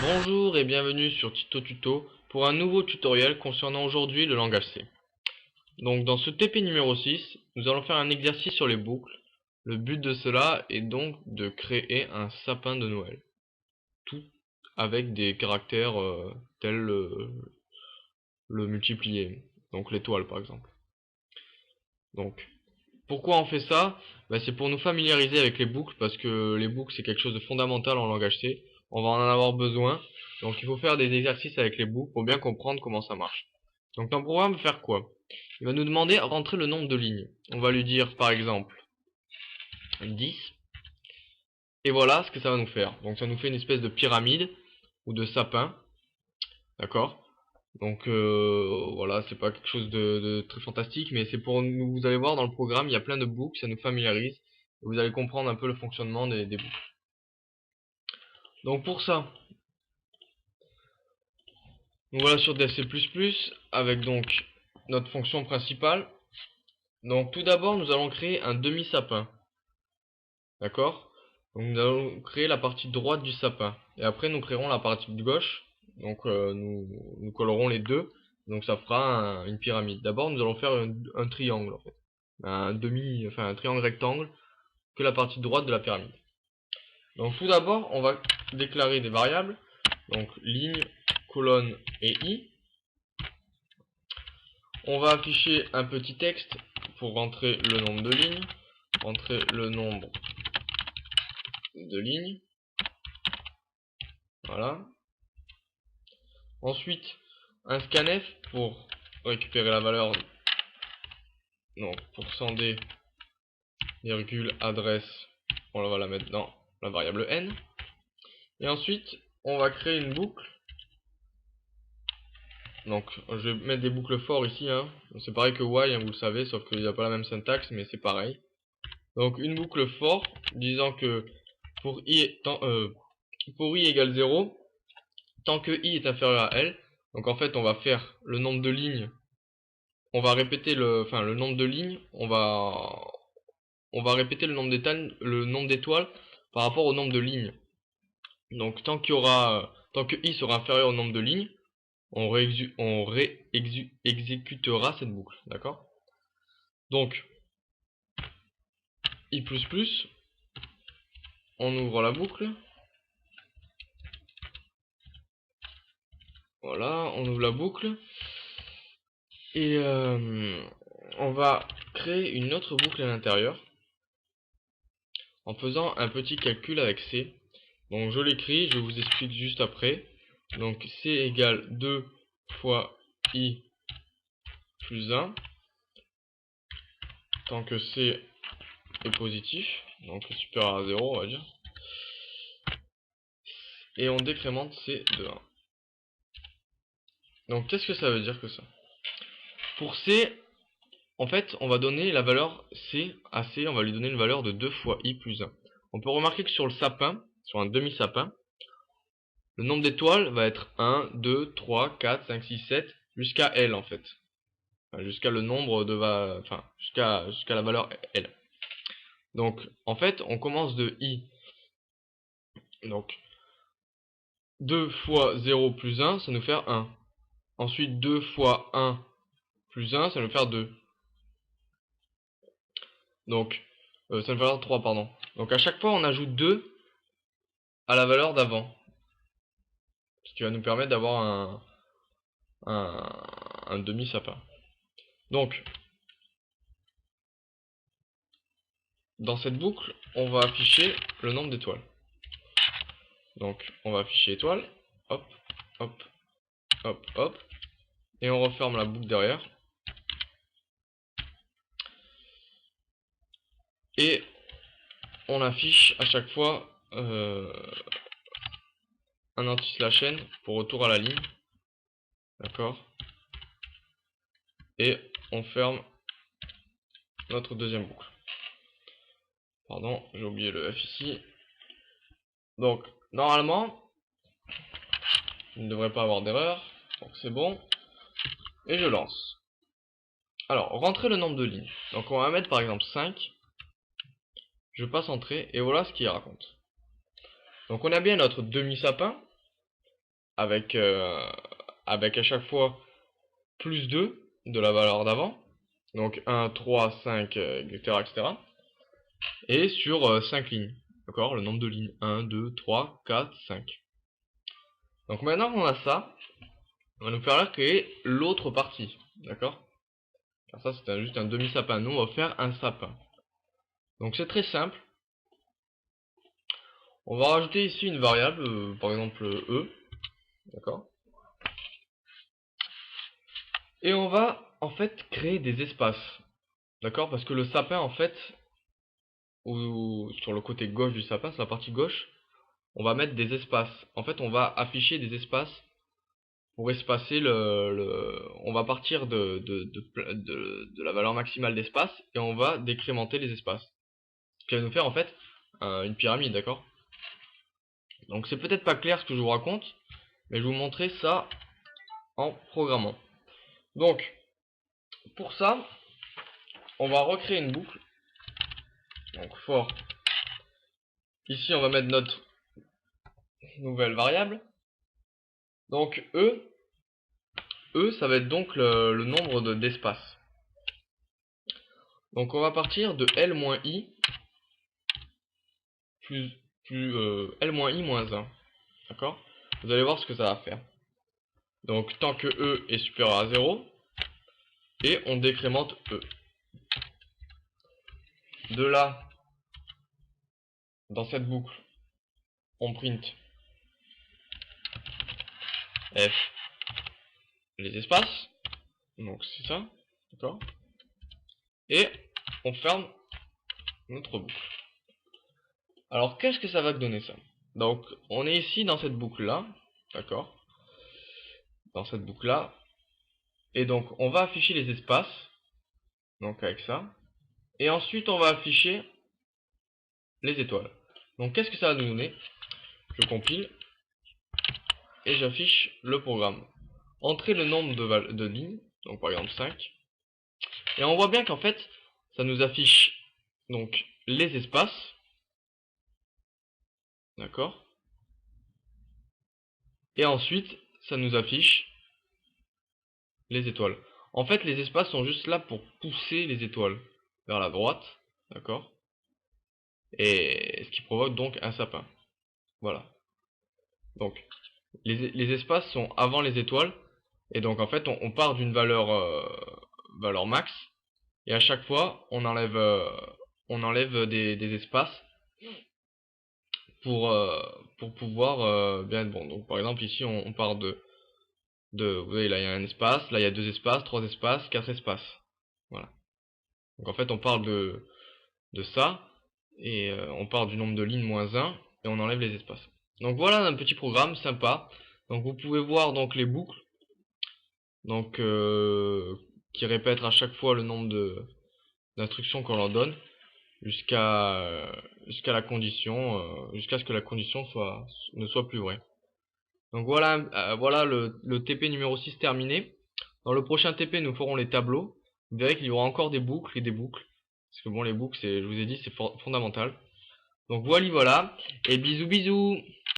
Bonjour et bienvenue sur Tito Tuto pour un nouveau tutoriel concernant aujourd'hui le langage C. Donc dans ce TP numéro 6, nous allons faire un exercice sur les boucles. Le but de cela est donc de créer un sapin de Noël. Tout avec des caractères tels le multiplié, donc l'étoile par exemple. Donc pourquoi on fait ça? C'est pour nous familiariser avec les boucles, parce que les boucles c'est quelque chose de fondamental en langage C. On va en avoir besoin, donc il faut faire des exercices avec les boucles pour bien comprendre comment ça marche. Donc notre programme va faire quoi? Il va nous demander de rentrer le nombre de lignes. On va lui dire par exemple 10, et voilà ce que ça va nous faire. Donc ça nous fait une espèce de pyramide ou de sapin, d'accord? Donc voilà, c'est pas quelque chose de très fantastique, mais c'est pour nous, vous allez voir dans le programme, il y a plein de boucles, ça nous familiarise, et vous allez comprendre un peu le fonctionnement des boucles. Donc pour ça, nous voilà sur des C++ avec donc notre fonction principale. Donc tout d'abord, nous allons créer un demi-sapin, d'accord? Donc nous allons créer la partie droite du sapin, et après nous créerons la partie de gauche. Donc nous collerons les deux, donc ça fera une pyramide. D'abord, nous allons faire un triangle en fait. Un triangle rectangle, que la partie droite de la pyramide. Donc tout d'abord, on va déclarer des variables, donc ligne, colonne et i. On va afficher un petit texte pour rentrer le nombre de lignes, rentrer le nombre de lignes, voilà. Ensuite, un scanf pour récupérer la valeur, donc %d, virgule, adresse, on va la mettre dans la variable n. Et ensuite, on va créer une boucle. Donc, je vais mettre des boucles for ici, hein. C'est pareil que while, hein, vous le savez, sauf qu'il n'y a pas la même syntaxe, mais c'est pareil. Donc, une boucle for, disant que pour i égale 0, tant que i est inférieur à l, donc en fait, on va faire le nombre de lignes, on va répéter le nombre de lignes, on va répéter le nombre d'étoiles par rapport au nombre de lignes. Donc, tant que i sera inférieur au nombre de lignes, on exécutera cette boucle, d'accord? Donc, i++, on ouvre la boucle, voilà, on ouvre la boucle, et on va créer une autre boucle à l'intérieur, en faisant un petit calcul avec C. Donc je l'écris, je vous explique juste après. Donc C égale 2 fois i plus 1, tant que C est positif, donc supérieur à 0 on va dire. Et on décrémente C de 1. Donc qu'est-ce que ça veut dire que ça? Pour C, en fait, on va donner la valeur C à C, on va lui donner une valeur de 2 fois i plus 1. On peut remarquer que sur le sapin, sur un demi-sapin, le nombre d'étoiles va être 1, 2, 3, 4, 5, 6, 7, jusqu'à L en fait. Enfin, jusqu'à le nombre de jusqu'à la valeur L. Donc, en fait, on commence de I. Donc, 2 fois 0 plus 1, ça nous fait 1. Ensuite, 2 fois 1 plus 1, ça nous fait 2. Donc, ça nous fait 3, pardon. Donc, à chaque fois, on ajoute 2 à la valeur d'avant. Ce qui va nous permettre d'avoir un demi-sapin. Donc, dans cette boucle, on va afficher le nombre d'étoiles. Donc, on va afficher étoile, hop, hop, hop, hop, et on referme la boucle derrière. Et on affiche à chaque fois un anti-slash n pour retour à la ligne. D'accord? Et on ferme notre deuxième boucle. Pardon, j'ai oublié le F ici. Donc, normalement, il ne devrait pas avoir d'erreur. Donc c'est bon. Et je lance. Alors, rentrer le nombre de lignes. Donc on va mettre par exemple 5. Je passe entrée et voilà ce qu'il raconte. Donc on a bien notre demi-sapin. avec, avec à chaque fois plus 2 de la valeur d'avant. Donc 1, 3, 5, etc., etc. Et sur 5 lignes. D'accord? Le nombre de lignes. 1, 2, 3, 4, 5. Donc maintenant qu'on a ça, on va nous faire là créer l'autre partie. D'accord? Car ça c'est juste un demi-sapin. Nous on va faire un sapin. Donc c'est très simple. On va rajouter ici une variable, par exemple E. D'accord? Et on va en fait créer des espaces. D'accord? Parce que le sapin en fait, ou sur le côté gauche du sapin, sur la partie gauche, on va mettre des espaces. En fait on va afficher des espaces pour espacer on va partir de la valeur maximale d'espace et on va décrémenter les espaces. Ce qui va nous faire en fait une pyramide, d'accord? Donc c'est peut-être pas clair ce que je vous raconte, mais je vais vous montrer ça en programmant. Donc pour ça, on va recréer une boucle. Donc for, ici on va mettre notre nouvelle variable. Donc E ça va être donc le nombre d'espaces. Donc on va partir de L-I plus L-I moins 1. D'accord? Vous allez voir ce que ça va faire. Donc tant que E est supérieur à 0, et on décrémente E. De là, dans cette boucle, on print F les espaces. Donc c'est ça. D'accord? Et on ferme notre boucle. Alors qu'est-ce que ça va donner ça? Donc on est ici dans cette boucle là. D'accord? Dans cette boucle là. Et donc on va afficher les espaces. Donc avec ça. Et ensuite on va afficher les étoiles. Donc qu'est-ce que ça va nous donner? Je compile et j'affiche le programme. Entrer le nombre de lignes, donc par exemple 5. Et on voit bien qu'en fait, ça nous affiche donc les espaces. D'accord? Et ensuite, ça nous affiche les étoiles. En fait, les espaces sont juste là pour pousser les étoiles vers la droite. D'accord? Et ce qui provoque donc un sapin. Voilà. Donc, les espaces sont avant les étoiles. Et donc, en fait, on part d'une valeur max. Et à chaque fois, on enlève des espaces pour pouvoir bien être bon. Donc, par exemple, ici, on part vous voyez, là, il y a un espace. Là, il y a 2 espaces, 3 espaces, 4 espaces. Voilà. Donc, en fait, on parle de ça. Et on part du nombre de lignes moins 1. Et on enlève les espaces. Donc, voilà un petit programme sympa. Donc, vous pouvez voir donc les boucles. Donc, qui répètent à chaque fois le nombre d'instructions qu'on leur donne. Jusqu'à la condition, jusqu'à ce que la condition ne soit plus vraie. Donc voilà, voilà le TP numéro 6 terminé. Dans le prochain TP, nous ferons les tableaux. Vous verrez qu'il y aura encore des boucles et des boucles. Parce que bon, les boucles, je vous ai dit, c'est fondamental. Donc voilà, et bisous bisous.